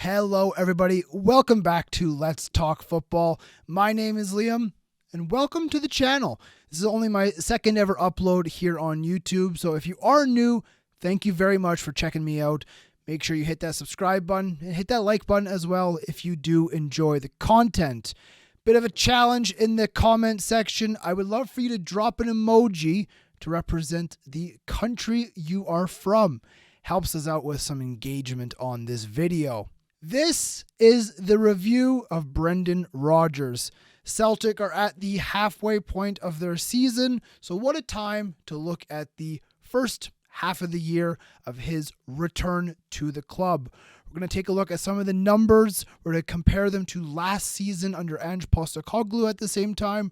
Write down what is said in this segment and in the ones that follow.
Hello, everybody. Welcome back to Let's Talk Football. My name is Liam, and welcome to the channel. This is only my second ever upload here on YouTube, so if you are new, thank you very much for checking me out. Make sure you hit that subscribe button and hit that like button as well if you do enjoy the content. Bit of a challenge in the comment section. I would love for you to drop an emoji to represent the country you are from. Helps us out with some engagement on this video. This is the review of Brendan Rodgers. Celtic are at the halfway point of their season, so what a time to look at the first half of the year of his return to the club. We're going to take a look at some of the numbers. We're going to compare them to last season under Ange Postecoglou at the same time.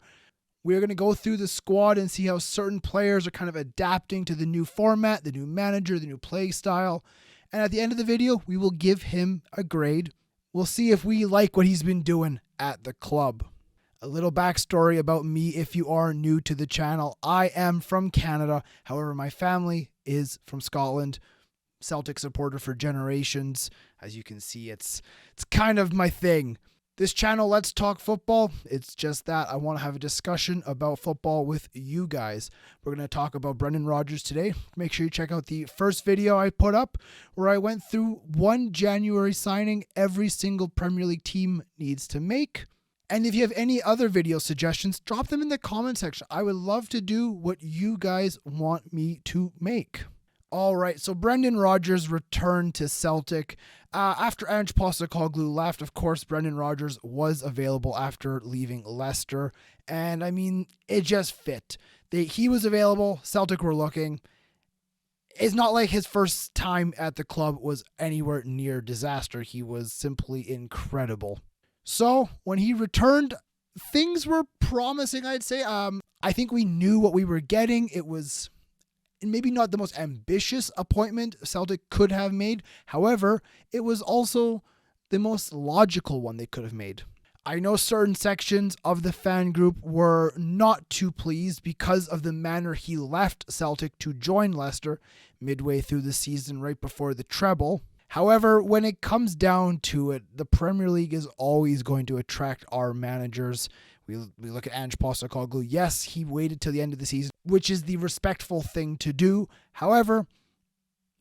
We're going to go through the squad and see how certain players are kind of adapting to the new format, the new manager, the new play style. And at the end of the video, we will give him a grade. We'll see if we like what he's been doing at the club. A little backstory about me if you are new to the channel. I am from Canada. However, my family is from Scotland. Celtic supporter for generations. As you can see, it's kind of my thing. This channel, Let's Talk Football, it's just that. I want to have a discussion about football with you guys. We're going to talk about Brendan Rodgers today. Make sure you check out the first video I put up where I went through one January signing every single Premier League team needs to make. And if you have any other video suggestions, drop them in the comment section. I would love to do what you guys want me to make. All right, so Brendan Rodgers returned to Celtic. After Ange Postecoglou left, of course, Brendan Rodgers was available after leaving Leicester. And, I mean, it just fit. He was available. Celtic were looking. It's not like his first time at the club was anywhere near disaster. He was simply incredible. So, when he returned, things were promising, I'd say. I think we knew what we were getting. It was maybe not the most ambitious appointment Celtic could have made. However, it was also the most logical one they could have made. I know certain sections of the fan group were not too pleased because of the manner he left Celtic to join Leicester midway through the season right before the treble. However, when it comes down to it, the Premier League is always going to attract our managers. We look at Ange Postecoglou. Yes, he waited till the end of the season, which is the respectful thing to do. However,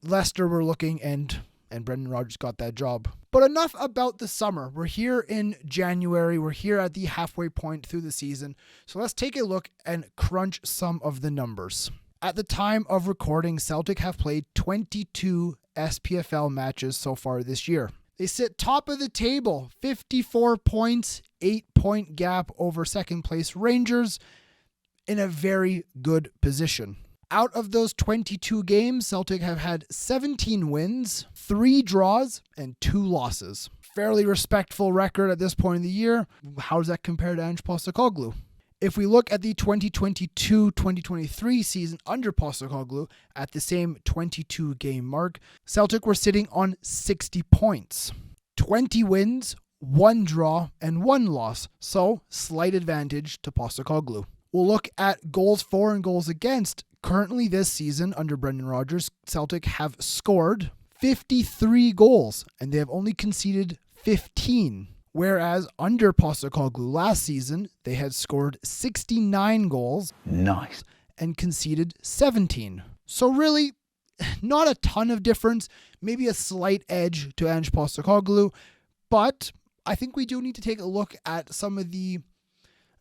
Leicester were looking and Brendan Rodgers got that job. But enough about the summer. We're here in January. We're here at the halfway point through the season. So let's take a look and crunch some of the numbers. At the time of recording, Celtic have played 22 SPFL matches so far this year. They sit top of the table, 54 points, 8-point gap over second place Rangers, in a very good position. Out of those 22 games, Celtic have had 17 wins, 3 draws, and 2 losses. Fairly respectful record at this point in the year. How does that compare to Ange Postecoglou? If we look at the 2022-2023 season under Postecoglou at the same 22-game mark, Celtic were sitting on 60 points. 20 wins, 1 draw, and 1 loss, so slight advantage to Postecoglou. We'll look at goals for and goals against. Currently this season under Brendan Rodgers, Celtic have scored 53 goals, and they have only conceded 15. Whereas under Postecoglou last season, they had scored 69 goals. Nice. And conceded 17. So really, not a ton of difference. Maybe a slight edge to Ange Postecoglou. But I think we do need to take a look at some of the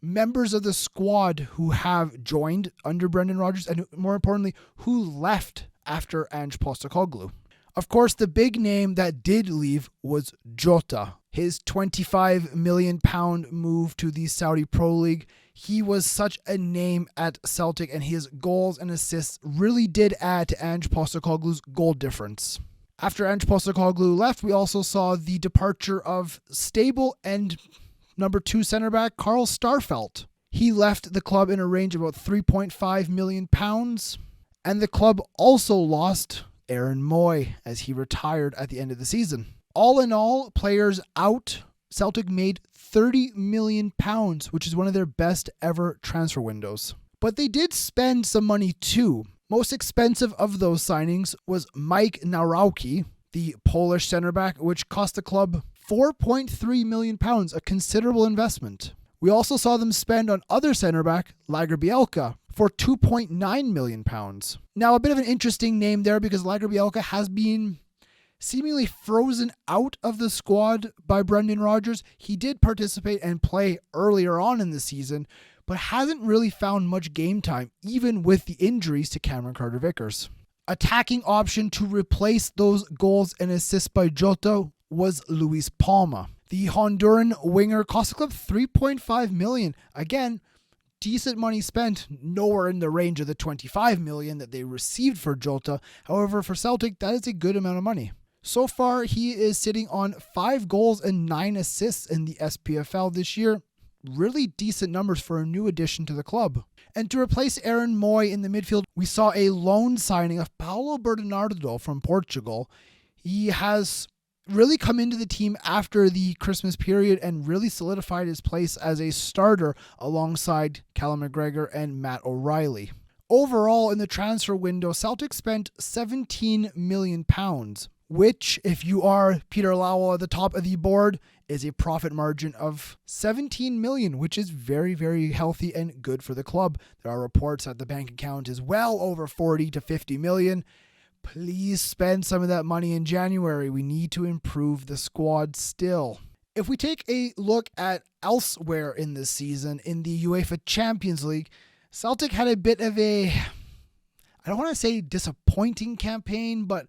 members of the squad who have joined under Brendan Rodgers and, more importantly, who left after Ange Postecoglou. Of course, the big name that did leave was Jota. His £25 million move to the Saudi Pro League. He was such a name at Celtic, and his goals and assists really did add to Ange Postecoglou's goal difference. After Ange Postecoglou left, we also saw the departure of stable and number 2 center back Carl Starfelt. He left the club in a range of about £3.5 million, and the club also lost Aaron Moy as he retired at the end of the season. All in all, players out, Celtic made £30 million, which is one of their best ever transfer windows. But they did spend some money too. Most expensive of those signings was Mike Nawrocki, the Polish center back, which cost the club £4.3 million, a considerable investment. We also saw them spend on other center back, Lager Bielka, for £2.9 million. Now, a bit of an interesting name there because Lager Bielka has been seemingly frozen out of the squad by Brendan Rodgers. He did participate and play earlier on in the season, but hasn't really found much game time, even with the injuries to Cameron Carter-Vickers. Attacking option to replace those goals and assists by Jota was Luis Palma. The Honduran winger cost the club $3.5 million. Again, decent money spent, nowhere in the range of the $25 million that they received for Jota. However, for Celtic, that is a good amount of money. So far, he is sitting on 5 goals and 9 assists in the SPFL this year. Really decent numbers for a new addition to the club. And to replace Aaron Moy in the midfield, we saw a loan signing of Paulo Bernardo from Portugal. He has really come into the team after the Christmas period and really solidified his place as a starter alongside Callum McGregor and Matt O'Reilly. Overall, in the transfer window, Celtic spent £17 million, which, if you are Peter Lowell at the top of the board, is a profit margin of $17 million, which is very, very healthy and good for the club. There are reports that the bank account is well over 40 to 50 million. Please spend some of that money in January. We need to improve the squad still. If we take a look at elsewhere in this season, in the UEFA Champions League, Celtic had a bit of a, I don't want to say disappointing campaign, but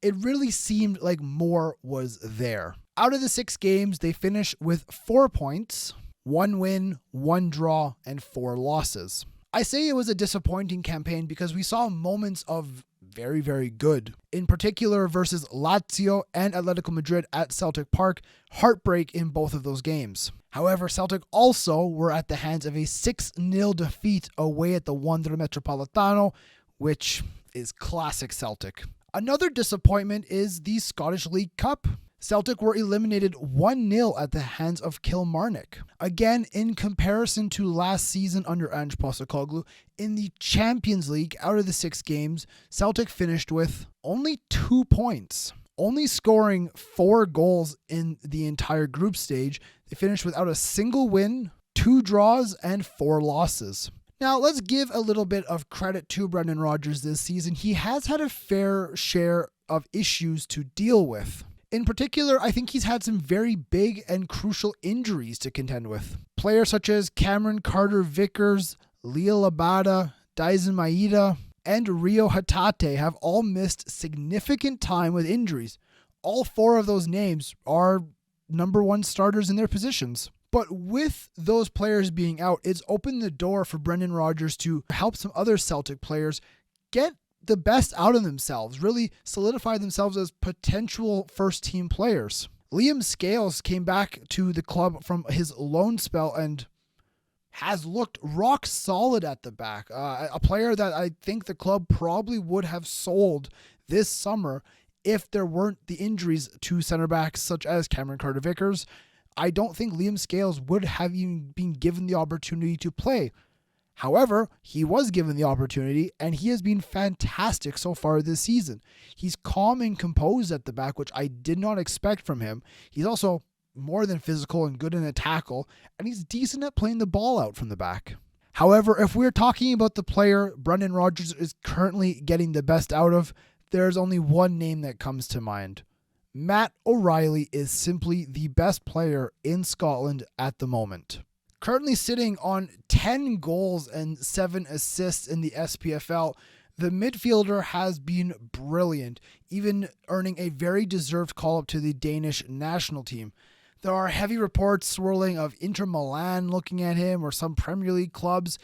it really seemed like more was there. Out of the 6 games, they finished with 4 points, 1 win, 1 draw, and 4 losses. I say it was a disappointing campaign because we saw moments of very, very good. In particular versus Lazio and Atletico Madrid at Celtic Park, heartbreak in both of those games. However, Celtic also were at the hands of a 6-0 defeat away at the Wanda Metropolitano, which is classic Celtic. Another disappointment is the Scottish League Cup. Celtic were eliminated 1-0 at the hands of Kilmarnock. Again, in comparison to last season under Ange Postecoglou, in the Champions League, out of the 6 games, Celtic finished with only 2 points. Only scoring 4 goals in the entire group stage, they finished without a single win, 2 draws, and 4 losses. Now, let's give a little bit of credit to Brendan Rodgers this season. He has had a fair share of issues to deal with. In particular, I think he's had some very big and crucial injuries to contend with. Players such as Cameron Carter-Vickers, Leah Labada, Daisen Maeda, and Rio Hatate have all missed significant time with injuries. All 4 of those names are number 1 starters in their positions. But with those players being out, it's opened the door for Brendan Rodgers to help some other Celtic players get the best out of themselves, really solidify themselves as potential first-team players. Liam Scales came back to the club from his loan spell and has looked rock solid at the back. A player that I think the club probably would have sold this summer if there weren't the injuries to center backs such as Cameron Carter-Vickers. I don't think Liam Scales would have even been given the opportunity to play. However, he was given the opportunity, and he has been fantastic so far this season. He's calm and composed at the back, which I did not expect from him. He's also more than physical and good in a tackle, and he's decent at playing the ball out from the back. However, if we're talking about the player Brendan Rodgers is currently getting the best out of, there's only one name that comes to mind. Matt O'Reilly is simply the best player in Scotland at the moment. Currently sitting on 10 goals and 7 assists in the SPFL, the midfielder has been brilliant, even earning a very deserved call-up to the Danish national team. There are heavy reports swirling of Inter Milan looking at him or some Premier League clubs.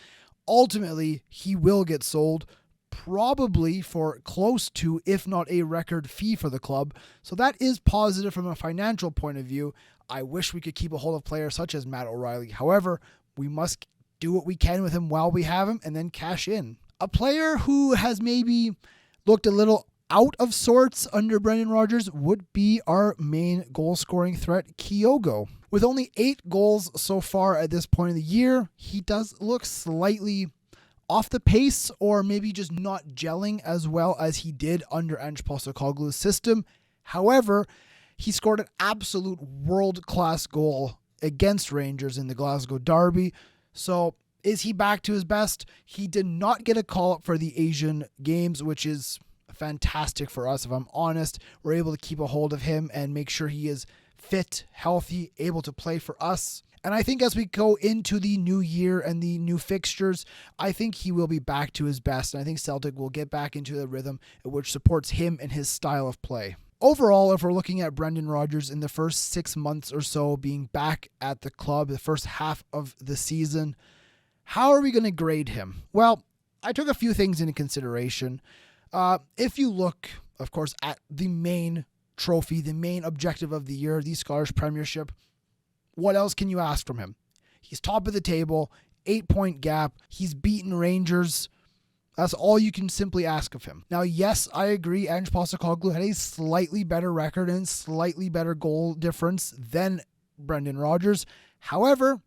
Ultimately, he will get sold, probably for close to, if not a record fee for the club. So that is positive from a financial point of view. I wish we could keep a hold of players such as Matt O'Reilly. However, we must do what we can with him while we have him and then cash in. A player who has maybe looked a little out of sorts under Brendan Rodgers would be our main goal-scoring threat, Kyogo. With only 8 goals so far at this point of the year, he does look slightly off the pace, or maybe just not gelling as well as he did under Ange Postecoglou's system. However, he scored an absolute world-class goal against Rangers in the Glasgow Derby. So is he back to his best? He did not get a call-up for the Asian Games, which is fantastic for us. If I'm honest, we're able to keep a hold of him and make sure he is fit, healthy, able to play for us. And I think as we go into the new year and the new fixtures, I think he will be back to his best. And I think Celtic will get back into the rhythm which supports him and his style of play. Overall, if we're looking at Brendan Rodgers in the first 6 months or so being back at the club, the first half of the season, how are we going to grade him? Well, I took a few things into consideration. If you look, of course, at the main trophy, the main objective of the year, the Scottish Premiership, what else can you ask from him? He's top of the table, 8-point gap. He's beaten Rangers. That's all you can simply ask of him. Now, yes, I agree. Ange Postecoglou had a slightly better record and slightly better goal difference than Brendan Rodgers. However,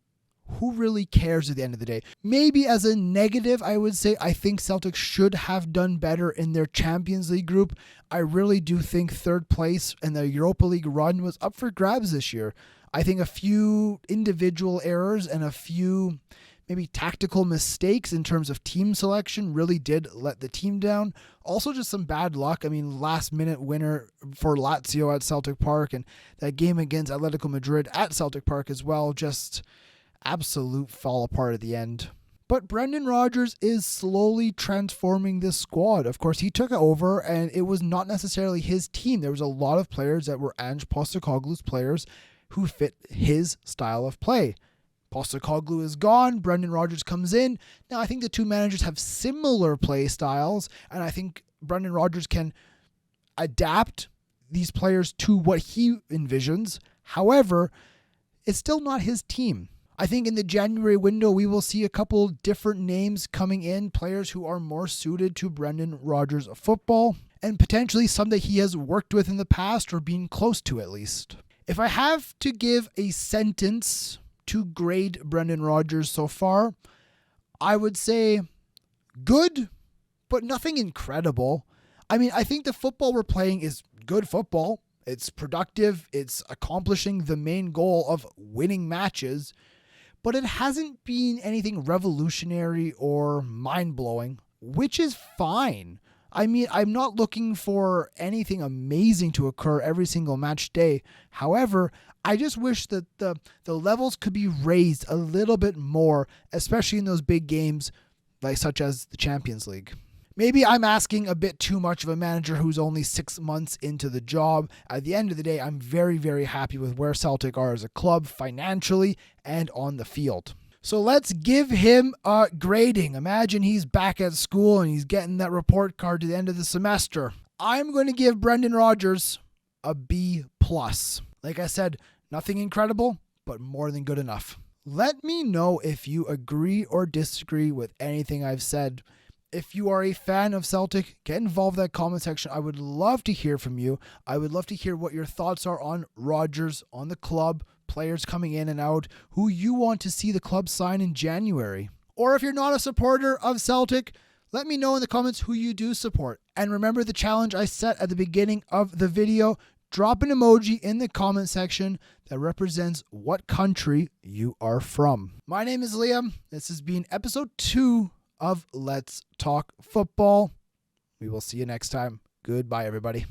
who really cares at the end of the day? Maybe as a negative, I would say I think Celtic should have done better in their Champions League group. I really do think third place in the Europa League run was up for grabs this year. I think a few individual errors and a few maybe tactical mistakes in terms of team selection really did let the team down. Also just some bad luck. I mean, last minute winner for Lazio at Celtic Park and that game against Atletico Madrid at Celtic Park as well. Just absolute fall apart at the end. But Brendan Rodgers is slowly transforming this squad. Of course, he took over and it was not necessarily his team. There was a lot of players that were Ange Postecoglou's players who fit his style of play. Postecoglou is gone. Brendan Rodgers comes in. Now, I think the two managers have similar play styles, and I think Brendan Rodgers can adapt these players to what he envisions. However, it's still not his team. I think in the January window, we will see a couple different names coming in, players who are more suited to Brendan Rodgers' football, and potentially some that he has worked with in the past or been close to at least. If I have to give a sentence to grade Brendan Rodgers so far, I would say good, but nothing incredible. I mean, I think the football we're playing is good football. It's productive. It's accomplishing the main goal of winning matches, but it hasn't been anything revolutionary or mind-blowing, which is fine. I mean, I'm not looking for anything amazing to occur every single match day. However, I just wish that the levels could be raised a little bit more, especially in those big games like such as the Champions League. Maybe I'm asking a bit too much of a manager who's only 6 months into the job. At the end of the day, I'm very, very happy with where Celtic are as a club financially and on the field. So let's give him a grading. Imagine he's back at school and he's getting that report card to the end of the semester. I'm going to give Brendan Rodgers a B+. Like I said, nothing incredible, but more than good enough. Let me know if you agree or disagree with anything I've said. If you are a fan of Celtic, get involved in that comment section. I would love to hear from you. I would love to hear what your thoughts are on Rodgers, on the club, players coming in and out, who you want to see the club sign in January. Or if you're not a supporter of Celtic, let me know in the comments who you do support. And remember the challenge I set at the beginning of the video. Drop an emoji in the comment section that represents what country you are from. My name is Liam. This has been episode 2 of Let's Talk Football. We will see you next time. Goodbye, everybody.